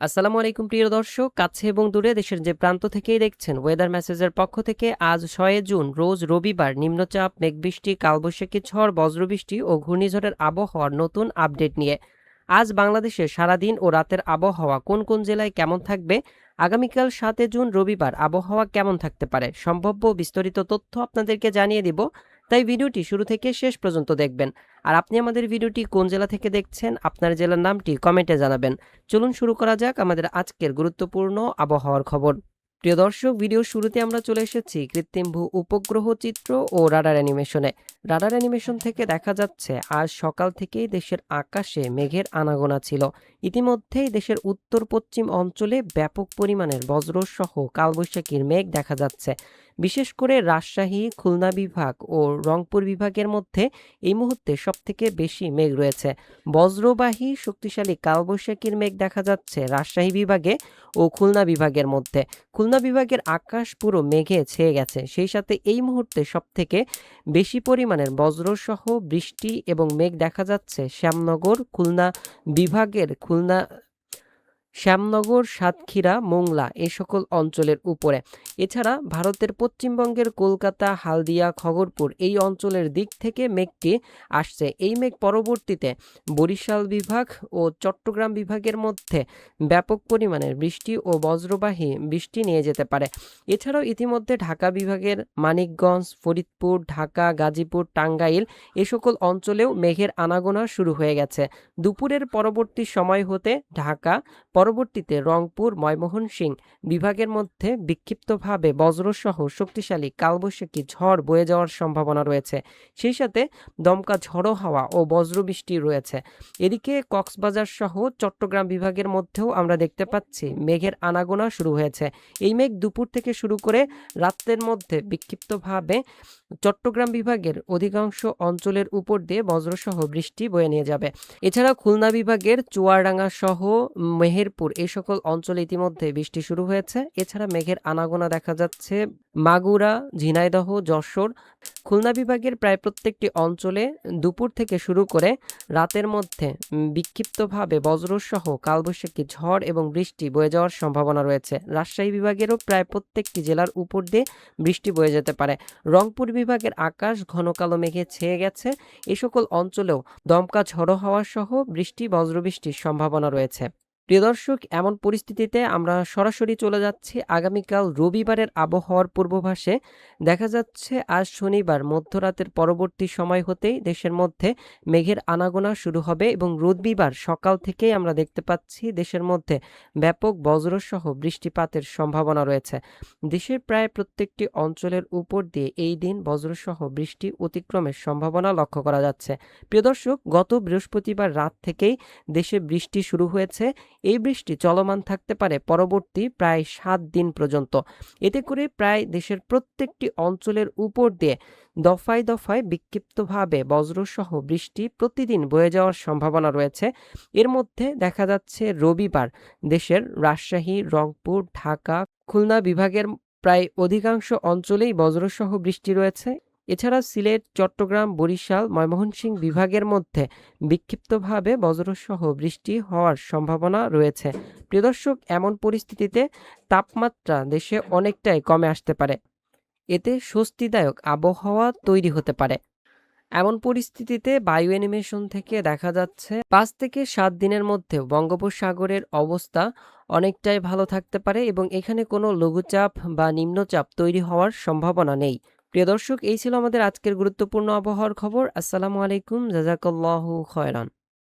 আসসালামু আলাইকুম প্রিয় দর্শক, কাছে এবং দূরে দেশের যে প্রান্ত থেকেই দেখছেন ওয়েদার মেসেজের পক্ষ থেকে আজ ৬ জুন রোজ রবিবার নিম্নচাপ, মেঘবৃষ্টি, কালবৈশাখী ঝড়, বজ্রবৃষ্টি ও ঘূর্ণিঝড়ের আবহাওয়ার নতুন আপডেট নিয়ে। আজ বাংলাদেশে সারাদিন ও রাতের আবহাওয়া কোন কোন জেলায় কেমন থাকবে, আগামীকাল ৭ জুন রবিবার আবহাওয়া কেমন থাকতে পারে, সম্ভাব্য বিস্তারিত তথ্য আপনাদেরকে জানিয়ে দিব। তাই ভিডিওটি শুরু থেকে শেষ পর্যন্ত দেখবেন। আর আপনি আমাদের ভিডিওটি কোন জেলা থেকে দেখছেন, আপনার জেলার নামটি কমেন্টে জানাবেন। চলুন শুরু করা যাক আমাদের আজকের গুরুত্বপূর্ণ আবহাওয়ার খবর। প্রিয় দর্শক, ভিডিওর শুরুতে আমরা চলে এসেছি কৃত্রিম ভূ উপগ্রহ চিত্র ও রাডার অ্যানিমেশনে। রাডার অ্যানিমেশন থেকে দেখা যাচ্ছে আজ সকাল থেকেই দেশের আকাশে মেঘের আনাগোনা ছিল। ইতিমধ্যেই দেশের উত্তর পশ্চিম অঞ্চলে ব্যাপক পরিমাণের বজ্রসহ কালবৈশাখীর মেঘ দেখা যাচ্ছে। বিশেষ করে রাজশাহী, খুলনা বিভাগ ও রংপুর বিভাগের মধ্যে এই মুহূর্তে সবথেকে বেশি মেঘ রয়েছে। বজ্রবাহী শক্তিশালী কালবৈশাখীর মেঘ দেখা যাচ্ছে রাজশাহী বিভাগে ও খুলনা বিভাগের মধ্যে। খুলনা বিভাগের আকাশ পুরো মেঘে ছেয়ে গেছে। সেই সাথে এই মুহূর্তে সবথেকে বেশি পরিমাণের বজ্রসহ বৃষ্টি এবং মেঘ দেখা যাচ্ছে শ্যামনগর, সাতক্ষীরা, মোংলা এ সকল অঞ্চলের উপরে। এছাড়া ভারতের পশ্চিমবঙ্গের কলকাতা, হালদিয়া, খগরপুর এই অঞ্চলের দিক থেকে মেঘটি আসছে। এই মেঘ পরবর্তীতে বরিশাল বিভাগ ও চট্টগ্রাম বিভাগের মধ্যে ব্যাপক পরিমাণের বৃষ্টি ও বজ্রবাহী বৃষ্টি নিয়ে যেতে পারে। এছাড়াও ইতিমধ্যে ঢাকা বিভাগের মানিকগঞ্জ, ফরিদপুর, ঢাকা, গাজীপুর, টাঙ্গাইল এ সকল অঞ্চলেও মেঘের আনাগোনা শুরু হয়ে গেছে। দুপুরের পরবর্তী সময় হতে ঢাকা, পরবর্তীতে রংপুর, ময়মনসিংহ বিভাগের মধ্যে বিক্ষিপ্তভাবে বজ্রসহ শক্তিশালী কালবৈশাখী ঝড় বয়ে যাওয়ার সম্ভাবনা রয়েছে। সেই সাথে দমকা ঝড়ো হাওয়া ও বজ্রবৃষ্টি রয়েছে। এদিকে কক্সবাজার সহ চট্টগ্রাম বিভাগের মধ্যেও আমরা দেখতে পাচ্ছি মেঘের আনাগোনা শুরু হয়েছে। এই মেঘ দুপুর থেকে শুরু করে রাতের মধ্যে বিক্ষিপ্তভাবে চট্টগ্রাম বিভাগের অধিকাংশ অঞ্চলের উপর দিয়ে বজ্রসহ বৃষ্টি বয়ে নিয়ে যাবে। এছাড়া খুলনা বিভাগের চুয়াডাঙ্গা সহ মেহেরপুর এই সকল অঞ্চলে ইতিমধ্যে বৃষ্টি শুরু হয়েছে। এছাড়া মেঘের আনাগোনা দেখা যাচ্ছে মাগুরা, ঝিনাইদহ, যশোর। খুলনা বিভাগের প্রায় প্রত্যেকটি অঞ্চলে দুপুর থেকে শুরু করে রাতের মধ্যে বিক্ষিপ্তভাবে বজ্রসহ কালবৈশাখী ঝড় এবং বৃষ্টি বয়ে যাওয়ার সম্ভাবনা রয়েছে। রাজশাহী বিভাগেরও প্রায় প্রত্যেকটি জেলার উপর দিয়ে বৃষ্টি বয়ে যেতে পারে। রংপুর বিভাগের আকাশ ঘন কালো মেঘে ছেয়ে গেছে। এ সকল অঞ্চলেও দমকা ঝড়ো হাওয়া সহ বৃষ্টি, বজ্রবৃষ্টির সম্ভাবনা রয়েছে। প্রিয় দর্শক, এমন পরিস্থিতিতে আমরা সরাসরি চলে যাচ্ছি আগামীকাল রবিবারের আবহাওয়ার পূর্বাভাসে। দেখা যাচ্ছে আজ শনিবার মধ্যরাতের পরবর্তী সময় হতেই দেশের মধ্যে মেঘের আনাগোনা শুরু হবে এবং রবিবার সকাল থেকেই আমরা দেখতে পাচ্ছি দেশের মধ্যে ব্যাপক বজ্রসহ বৃষ্টিপাতের সম্ভাবনা রয়েছে। দেশের প্রায় প্রত্যেকটি অঞ্চলের উপর দিয়ে এই দিন বজ্রসহ বৃষ্টি অতিক্রমের সম্ভাবনা লক্ষ্য করা যাচ্ছে। প্রিয় দর্শক, গত বৃহস্পতিবার রাত থেকেই দেশে বৃষ্টি শুরু হয়েছে। এই বৃষ্টি চলমান থাকতে পারে পরবর্তী প্রায় ৭ দিন পর্যন্ত। এতে করে প্রায় দেশের প্রত্যেকটি অঞ্চলের উপর দিয়ে দফায় দফায় বিক্ষিপ্তভাবে বজ্রসহ বৃষ্টি প্রতিদিন বয়ে যাওয়ার সম্ভাবনা রয়েছে। এর মধ্যে দেখা যাচ্ছে রবিবার দেশের রাজশাহী, রংপুর, ঢাকা, খুলনা বিভাগের প্রায় অধিকাংশ অঞ্চলেই বজ্রসহ বৃষ্টি রয়েছে। এছাড়া সিলেট, চট্টগ্রাম, বরিশাল, ময়মনসিংহ বিভাগের মধ্যে বিক্ষিপ্তভাবে বজ্রসহ বৃষ্টি হওয়ার সম্ভাবনা রয়েছে। প্রিয় দর্শক, এমন পরিস্থিতিতে তাপমাত্রা দেশে অনেকটাই কমে আসতে পারে। এতে স্বস্তিদায়ক আবহাওয়া তৈরি হতে পারে। এমন পরিস্থিতিতে বায়ু অ্যানিমেশন থেকে দেখা যাচ্ছে ৫ থেকে ৭ দিনের মধ্যে বঙ্গোপসাগরের অবস্থা অনেকটাই ভালো থাকতে পারে এবং এখানে কোনো লঘুচাপ বা নিম্নচাপ তৈরি হওয়ার সম্ভাবনা নেই। প্রিয় দর্শক, এই ছিল আমাদের আজকের গুরুত্বপূর্ণ আবহাওয়ার খবর। আসসালামু আলাইকুম, জাযাকাল্লাহু খায়রান।